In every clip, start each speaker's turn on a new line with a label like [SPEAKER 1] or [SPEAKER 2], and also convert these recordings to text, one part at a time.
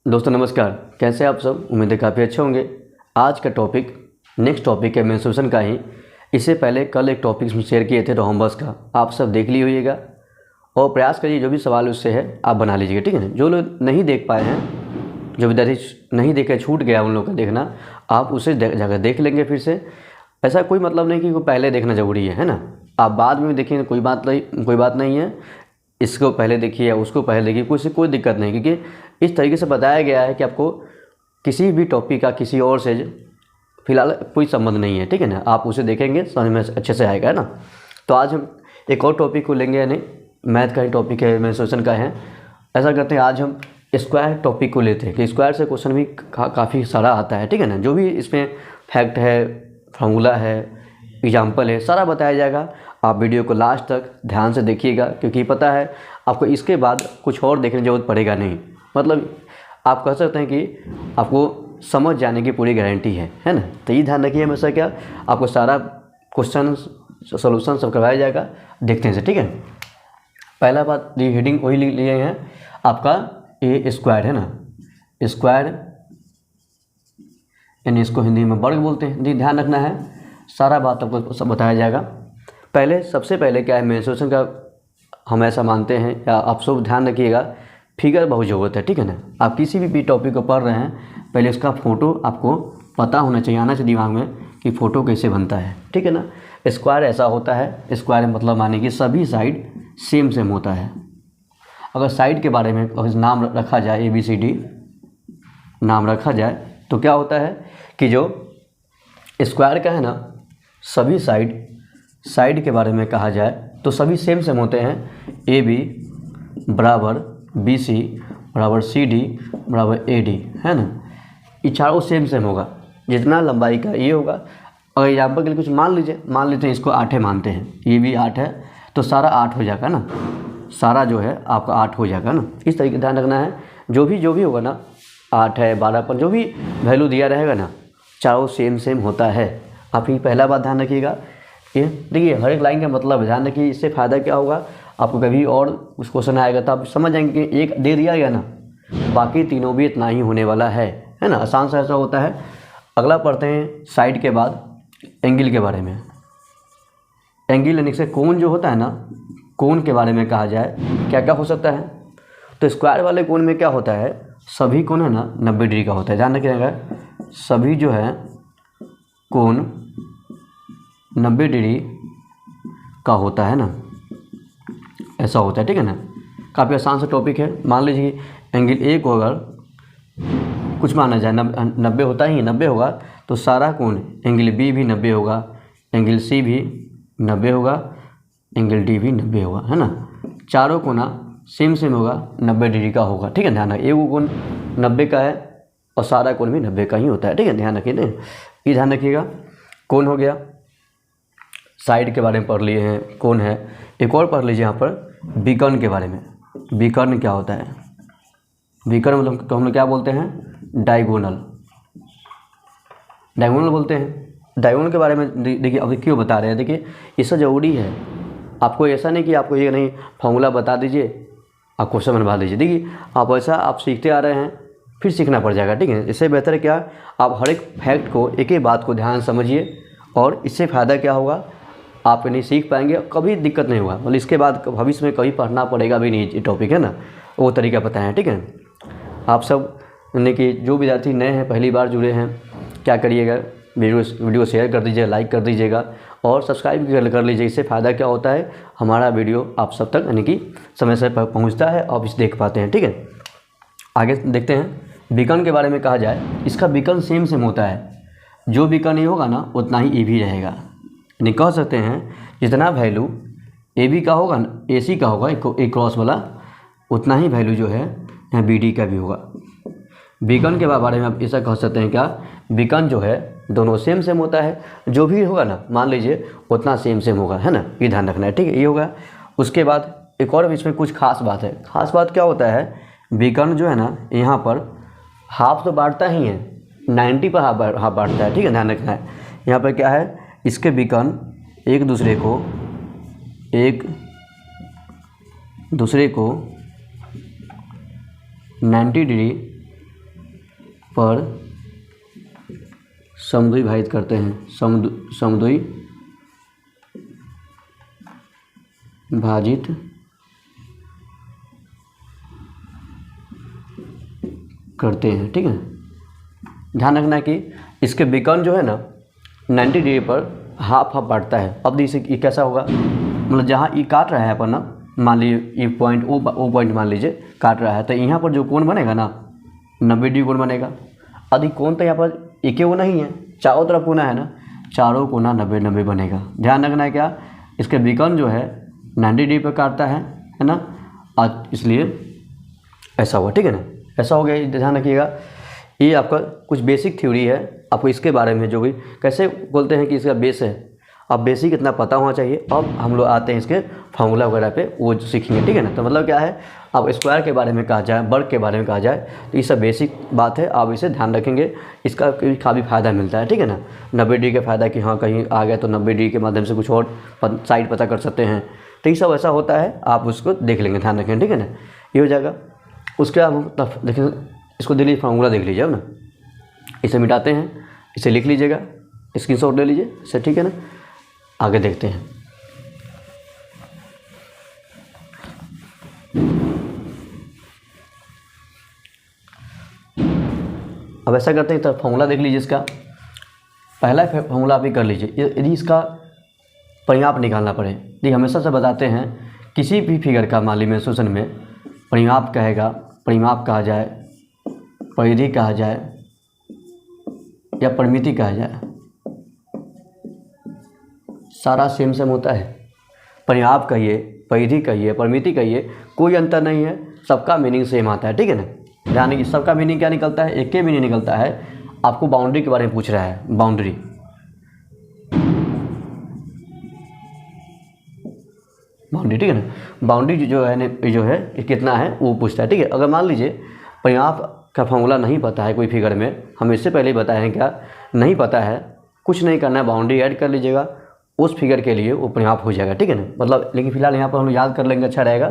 [SPEAKER 1] दोस्तों नमस्कार, कैसे आप सब। उम्मीद है काफ़ी अच्छे होंगे। आज का टॉपिक नेक्स्ट टॉपिक है मेंस्ट्रुएशन का ही। इससे पहले कल एक टॉपिक शेयर किए थे रोहम्बस का, आप सब देख लिए होइएगा और प्रयास करिए जो भी सवाल उससे है आप बना लीजिएगा, ठीक है ना। जो लोग नहीं देख पाए हैं, जो विद्यार्थी नहीं देखे, छूट गया उन लोग का देखना, आप उसे जगह देख लेंगे फिर से। ऐसा कोई मतलब नहीं कि वो पहले देखना ज़रूरी है ना। आप बाद में देखेंगे कोई बात नहीं है। इसको पहले देखिए या उसको पहले देखिए, कोई दिक्कत नहीं, क्योंकि इस तरीके से बताया गया है कि आपको किसी भी टॉपिक का किसी और से फिलहाल कोई संबंध नहीं है, ठीक है ना। आप उसे देखेंगे समझ में अच्छे से आएगा, है ना। तो आज हम एक और टॉपिक को लेंगे, यानी मैथ का ही टॉपिक है, मेंस्ट्रुएशन का है। ऐसा करते हैं, आज हम स्क्वायर टॉपिक को लेते हैं कि स्क्वायर से क्वेश्चन भी काफ़ी सारा आता है, ठीक है ना। जो भी इसमें फैक्ट है, फार्मूला है, एग्जाम्पल है, सारा बताया जाएगा। आप वीडियो को लास्ट तक ध्यान से देखिएगा, क्योंकि पता है आपको इसके बाद कुछ और देखने की जरूरत पड़ेगा नहीं। मतलब आप कह सकते हैं कि आपको समझ जाने की पूरी गारंटी है ना। तो ये ध्यान रखिए हमेशा, क्या आपको सारा क्वेश्चन सोल्यूशन सब करवाया जाएगा, देखते हैं से, ठीक है। पहला बात, ये हेडिंग वही लिए हैं आपका, ए स्क्वायर है ना। स्क्वायर यानी इसको हिंदी में वर्ग बोलते हैं। ध्यान रखना है, सारा बात आपको सब बताया जाएगा। सबसे पहले क्या है, मेंस्ट्रुएशन का हम ऐसा मानते हैं, या आप सब ध्यान रखिएगा, फिगर बहुत ज़रूरत है, ठीक है ना। आप किसी भी टॉपिक को पढ़ रहे हैं, पहले उसका फ़ोटो आपको पता होना चाहिए, आना चाहिए दिमाग में कि फ़ोटो कैसे बनता है, ठीक है ना। स्क्वायर ऐसा होता है, स्क्वायर मतलब माने कि सभी साइड सेम होता है। अगर साइड के बारे में नाम रखा जाए, ABCD नाम रखा जाए, तो क्या होता है कि जो स्क्वायर का है ना, सभी साइड के बारे में कहा जाए तो सभी सेम होते हैं। AB बराबर BC बराबर CD बराबर AD, है ना। ये चारों सेम होगा, जितना लंबाई का ये होगा। अगर एग्जाम्पल के लिए कुछ मान लेते हैं, इसको 8 मानते हैं, ये भी 8 है, तो सारा 8 हो जाएगा ना। सारा जो है आपका 8 हो जाएगा ना। इस तरीके ध्यान रखना है, जो भी होगा ना, 8 है, 12 पर जो भी वैल्यू दिया रहेगा ना, चारों सेम होता है। आप ये पहला बात ध्यान रखिएगा। ये देखिए, हर एक लाइन का मतलब ध्यान रखिए। इससे फ़ायदा क्या होगा, आपको कभी और उस क्वेश्चन आएगा तो आप समझ जाएंगे कि एक दे दिया गया ना, बाकी तीनों भी इतना ही होने वाला है ना। आसान सा ऐसा होता है। अगला पढ़ते हैं साइड के बाद एंगल के बारे में। एंगल यानी से कोण जो होता है ना, कोण के बारे में कहा जाए क्या क्या हो सकता है। तो स्क्वायर वाले कोण में क्या होता है, सभी कोण है ना 90 डिग्री का होता है। ध्यान रखिएगा, सभी जो है कोण 90 डिग्री का होता है ना, ऐसा होता है, ठीक है ना। काफ़ी आसान सा टॉपिक है। मान लीजिए एंगल ए को अगर कुछ माना जाए 90 होता ही 90 होगा, तो सारा कोण एंगल बी भी 90 होगा, एंगल सी भी 90 होगा, एंगल डी भी 90 होगा, है ना। चारों कोना सेम होगा, 90 डिग्री का होगा, ठीक है। ध्यान रखिए, एक कोण 90 का है और सारा कोण भी 90 का ही होता है, ठीक है। ध्यान रखिए, ये ध्यान रखिएगा। कोण हो गया, साइड के बारे में पढ़ लिए हैं, कोण है। एक और पढ़ लीजिए यहाँ पर विकर्ण के बारे में। विकर्ण क्या होता है, विकर्ण मतलब तो हम लोग क्या बोलते हैं, डायगोनल बोलते हैं। डायगोनल के बारे में देखिए, अब क्यों बता रहे हैं, देखिए इससे ज़रूरी है। आपको ऐसा नहीं कि आपको ये नहीं फॉर्मूला बता दीजिए आप क्वेश्चन बनवा दीजिए। देखिए आप सीखते आ रहे हैं, फिर सीखना पड़ जाएगा, ठीक है। इससे बेहतर है क्या, आप हर एक फैक्ट को, एक बात को ध्यान समझिए, और इससे फ़ायदा क्या होगा, आप नहीं सीख पाएंगे, कभी दिक्कत नहीं होगा। मतलब इसके बाद भविष्य में कभी पढ़ना पड़ेगा भी नहीं, ये टॉपिक है ना, वो तरीका पता है, ठीक है। आप सब यानी कि जो विद्यार्थी नए हैं, पहली बार जुड़े हैं, क्या करिएगा, वीडियो शेयर कर दीजिए, लाइक कर दीजिएगा और सब्सक्राइब कर लीजिए। इससे फ़ायदा क्या होता है, हमारा वीडियो आप सब तक यानी कि समय से पहुँचता है, आप इसे देख पाते हैं, ठीक है। आगे देखते हैं विकर्ण के बारे में कहा जाए, इसका विकर्ण सेम होता है। जो विकर्ण ये होगा ना, उतना ही ए भी रहेगा। यानी कह सकते हैं जितना वैल्यू AB का होगा ना, AC का होगा एक क्रॉस वाला, उतना ही वैल्यू जो है यहाँ BD का भी होगा। विकर्ण के बारे में आप ऐसा कह सकते हैं क्या, विकर्ण जो है दोनों सेम होता है। जो भी होगा ना, मान लीजिए उतना सेम होगा, है ना। ये ध्यान रखना है, ठीक है। ये होगा। उसके बाद एक और इसमें कुछ खास बात है। खास बात क्या होता है, विकर्ण जो है ना, यहाँ पर हाफ तो बांटता ही है, 90 पर हाफ बांटता है, ठीक है। ध्यान रखना है, यहाँ पर क्या है, इसके विकर्ण एक दूसरे को 90 डिग्री पर समद्विभाजित करते हैं, समद्विभाजित करते हैं। ठीक है, ध्यान रखना है कि इसके विकर्ण जो है ना 90 डिग्री पर हाफ बांटता है। अब इसे ये कैसा होगा, मतलब जहाँ ई काट रहा है अपन ना, मान लीजिए ये पॉइंट ओ पॉइंट मान लीजिए काट रहा है, तो यहाँ पर जो कोण बनेगा ना 90 डिग्री कोण बनेगा। अधिक कोण तो यहाँ पर एक ही वो नहीं है, चारों तरफ कोना है ना, चारों कोना 90 बनेगा। ध्यान रखना है क्या, इसके विकर्ण जो है 90 डिग्री पर काटता है ना, और इसलिए ऐसा हुआ। ठीक है ना, ऐसा हो गया, ध्यान रखिएगा। ये आपका कुछ बेसिक थ्योरी है, आपको इसके बारे में जो भी कैसे बोलते हैं कि इसका बेस है, अब बेसिक इतना पता होना चाहिए। अब हम लोग आते हैं इसके फार्मूला वगैरह पे, वो सीखेंगे। ठीक है ना, तो मतलब क्या है, अब स्क्वायर के बारे में कहा जाए, वर्ग के बारे में कहा जाए, तो ये सब बेसिक बात है, आप इसे ध्यान रखेंगे, इसका काफ़ी फ़ायदा मिलता है। ठीक है ना, 90 डिग्री का फ़ायदा कि हाँ कहीं आ गया तो 90 डिग्री के माध्यम से कुछ और साइड पता कर सकते हैं, तो ये सब ऐसा होता है, आप उसको देख लेंगे, ध्यान रखें। ठीक है ना, ये हो जाएगा। उसके बाद देखें, इसको दिल्ली फार्मूला देख लीजिए। अब ना इसे मिटाते हैं, इसे लिख लीजिएगा, स्क्रीनशॉट ले लीजिए इसे। ठीक है ना, आगे देखते हैं। अब ऐसा करते हैं, तो फॉर्मूला देख लीजिए। इसका पहला फॉर्मूला आप ही कर लीजिए। यदि इसका परिमाप निकालना पड़े, यदि हमेशा से बताते हैं किसी भी फिगर का मान लीजिए मेंसुरेशन में परिमाप कहा जाए, परिधि कहा जाए या परिमिति कहा जाए, सारा सेम होता है। परिमाप कहिए, परिधि कहिए, परिमिति कहिए, कोई अंतर नहीं है, सबका मीनिंग सेम आता है। ठीक है ना, ध्यान कि सबका मीनिंग क्या निकलता है, एक ही मीनिंग निकलता है। आपको बाउंड्री के बारे में पूछ रहा है, बाउंड्री ठीक है ना, बाउंड्री जो है ये कितना है वो पूछता है। ठीक है, अगर मान लीजिए परिमाप का फॉर्मूला नहीं पता है कोई फिगर में, हम इससे पहले ही बताए हैं क्या, नहीं पता है, कुछ नहीं करना है, बाउंड्री ऐड कर लीजिएगा, उस फिगर के लिए वो परिमाप हो जाएगा। ठीक है ना, मतलब लेकिन फिलहाल यहाँ पर हम याद कर लेंगे, अच्छा रहेगा।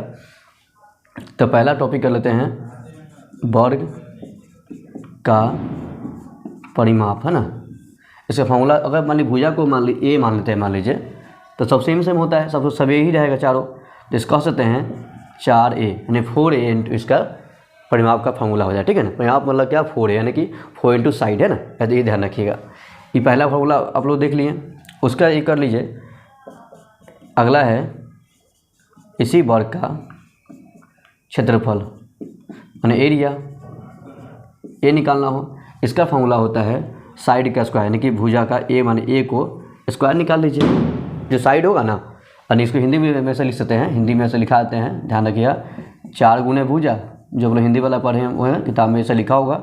[SPEAKER 1] तो पहला टॉपिक कर लेते हैं, वर्ग का परिमाप, है ना। इसका फॉर्मूला अगर मान ली भुजा को मान ली ए मान लेते हैं, मान लीजिए, तो सब सेम होता है, सब ए ही रहेगा चारों, तो इसका कह सकते हैं 4a यानी 4a इंटू इसका परिमाप का फॉर्मूला हो जाए। ठीक है ना, परिमाप मतलब क्या, 4a यानी कि 4 इंटू साइड है ना, ऐसे ये ध्यान रखिएगा। ये पहला फॉर्मूला आप लोग देख लिए, उसका ये कर लीजिए। अगला है इसी वर्ग का क्षेत्रफल यानी एरिया, ये निकालना हो, इसका फॉर्मूला होता है साइड का स्क्वायर, यानी कि भुजा का ए माने ए को स्क्वायर निकाल लीजिए, जो साइड होगा ना, यानी इसको हिंदी में ऐसे लिख सकते हैं, हिंदी में ऐसे लिखा आते हैं, ध्यान रखिएगा, 4 गुने भुजा, जो हम लोग हिंदी वाला पढ़े हैं वो है किताब में ऐसे लिखा होगा,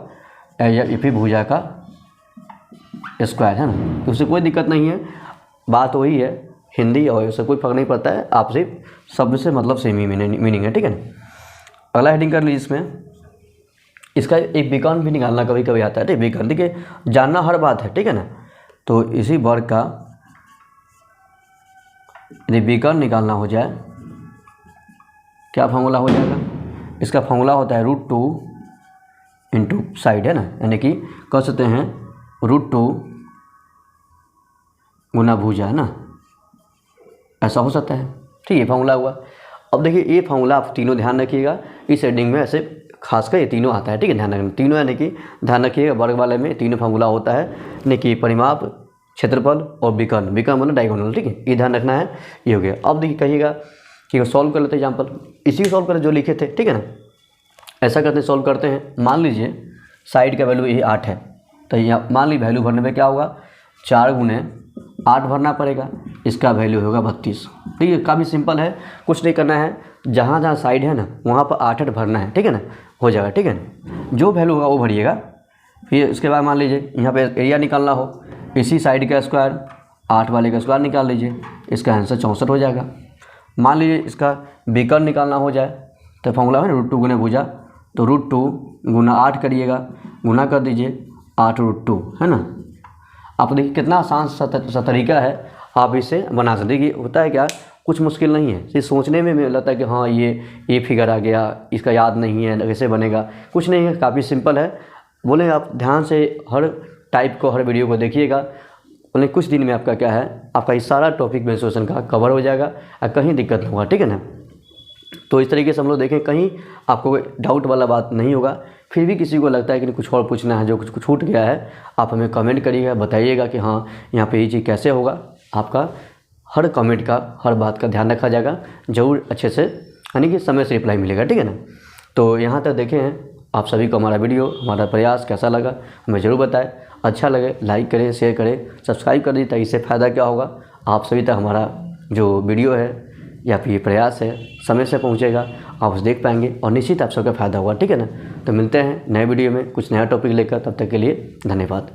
[SPEAKER 1] या फिर भुजा का स्क्वायर, है ना, तो उससे कोई दिक्कत नहीं है, बात वही है, हिंदी और उससे कोई फर्क नहीं पड़ता है, आप सिर्फ शब्द से मतलब सेम ही मीनिंग है। ठीक है ना, अगला हेडिंग कर लीजिए। इसमें इसका एक विकर्ण भी निकालना कभी कभी आता है। ठीक, विकर्ण देखिए जानना हर बात है। ठीक है ना, तो इसी वर्ग का यदि विकर्ण निकालना हो जाए, क्या फॉर्मूला हो जाएगा, इसका फॉर्मूला होता है √2 इंटू साइड, है ना, यानी कि कह सकते हैं √2 गुना भुजा, है ना, ऐसा हो सकता है। ठीक है, फॉर्मूला हुआ। अब देखिए ये फॉर्मूला आप तीनों ध्यान रखिएगा, इस हेडिंग में ऐसे खासकर ये तीनों आता है। ठीक है, ध्यान रखना तीनों, यानी कि ध्यान रखिएगा वर्ग वाले में तीनों फॉर्मूला होता है, यानी कि परिमाप, क्षेत्रफल और विकर्ण, विकर्ण मतलब डायगोनल। ठीक है, ये ध्यान रखना है, ये हो गया। अब देखिए कहिएगा कि सॉल्व कर लेते हैं एग्जाम्पल, इसी सॉल्व करें जो लिखे थे। ठीक है ना, ऐसा करते हैं, सॉल्व करते हैं। मान लीजिए साइड का वैल्यू ये 8 है, तो यहाँ मान लीजिए वैल्यू भरने में क्या होगा, 4 गुने 8 भरना पड़ेगा, इसका वैल्यू होगा 32। ठीक है, काफ़ी सिंपल है, कुछ नहीं करना है, जहाँ जहाँ साइड है ना वहाँ पर 8 भरना है। ठीक है ना, हो जाएगा। ठीक है ना, जो वैल्यू होगा वो भरिएगा। फिर उसके बाद मान लीजिए यहाँ पे एरिया निकालना हो, इसी साइड का स्क्वायर 8 वाले का स्क्वायर निकाल लीजिए, इसका आंसर 64 हो जाएगा। मान लीजिए इसका विकर्ण निकालना हो जाए, तो फॉर्मूला है ना √2 गुने भुजा, तो √2 गुना 8 करिएगा, गुना कर दीजिए 8√2, है ना। आप देखिए कितना आसान सा तरीका है, आप इसे बना सकते। देखिए होता है क्या, कुछ मुश्किल नहीं है, सिर्फ सोचने में लगता है कि हाँ ये फिगर आ गया, इसका याद नहीं है कैसे बनेगा, कुछ नहीं है, काफ़ी सिंपल है। बोले आप ध्यान से हर टाइप को, हर वीडियो को देखिएगा। बोले कुछ दिन में आपका क्या है, आपका ये सारा टॉपिक मेंस्ट्रुएशन का कवर हो जाएगा और कहीं दिक्कत नहीं होगा, ठीक है ना। तो इस तरीके से हम लोग देखें, कहीं आपको कोई डाउट वाला बात नहीं होगा। फिर भी किसी को लगता है कि कुछ और पूछना है, जो कुछ छूट गया है, आप हमें कमेंट करिएगा, बताइएगा कि हाँ यहाँ पे ये चीज़ कैसे होगा। आपका हर कमेंट का, हर बात का ध्यान रखा जाएगा, ज़रूर अच्छे से, यानी कि समय से रिप्लाई मिलेगा, ठीक है ना। तो यहाँ तक देखे हैं आप सभी को हमारा वीडियो, हमारा प्रयास कैसा लगा हमें ज़रूर बताएं। अच्छा लगे लाइक करें, शेयर करें, सब्सक्राइब कर दीजिए, ताकि इससे फ़ायदा क्या होगा, आप सभी तक हमारा जो वीडियो है या फिर ये प्रयास है समय से पहुंचेगा, आप उसे देख पाएंगे और निश्चित आप सबका फ़ायदा होगा, ठीक है ना। तो मिलते हैं नए वीडियो में कुछ नया टॉपिक लेकर, तब तक के लिए धन्यवाद।